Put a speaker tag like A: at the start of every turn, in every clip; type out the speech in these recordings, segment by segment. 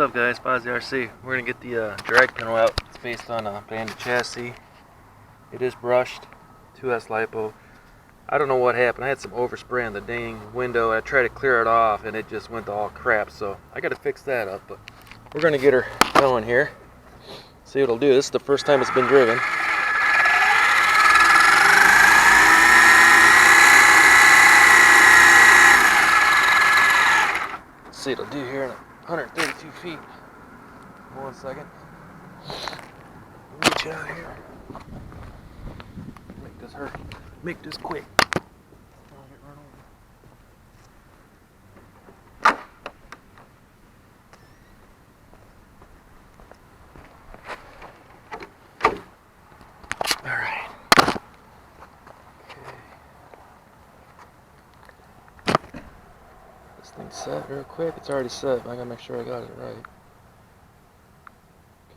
A: What's up guys, Bozzy RC. We're going to get the drag panel out. It's based on a Bandit chassis. It is brushed, 2S lipo. I don't know what happened. I had some overspray on the dang window. I tried to clear it off and it just went to all crap. So I got to fix that up. But we're going to get her going here. See what it'll do. This is the first time it's been driven. Let's see what it'll do here in 132 feet. 1 second. Get you out here. Make this quick. I'll get run over. Alright. Okay. This thing's set real quick. It's already set, but I gotta make sure I got it right.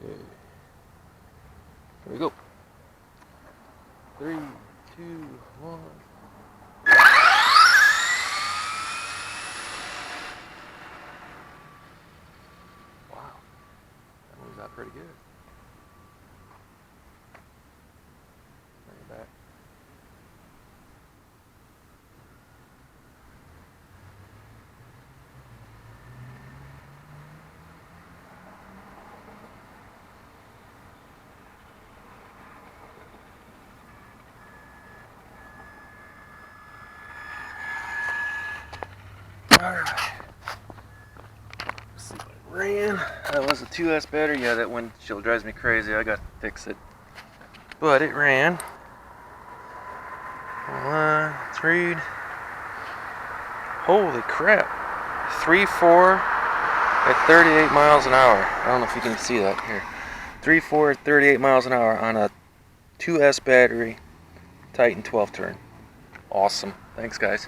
A: Okay. Here we go. 3, 2, 1. Wow. That moves out pretty good. Bring it back. Alright. Let's see what it ran. That was a 2S battery. Yeah, that windshield drives me crazy. I got to fix it. But it ran. Let's read. Holy crap. 3.4 at 38 miles an hour. I don't know if you can see that here. 3.4 at 38 miles an hour on a 2S battery Titan 12 turn. Awesome. Thanks guys.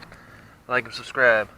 A: Like and subscribe.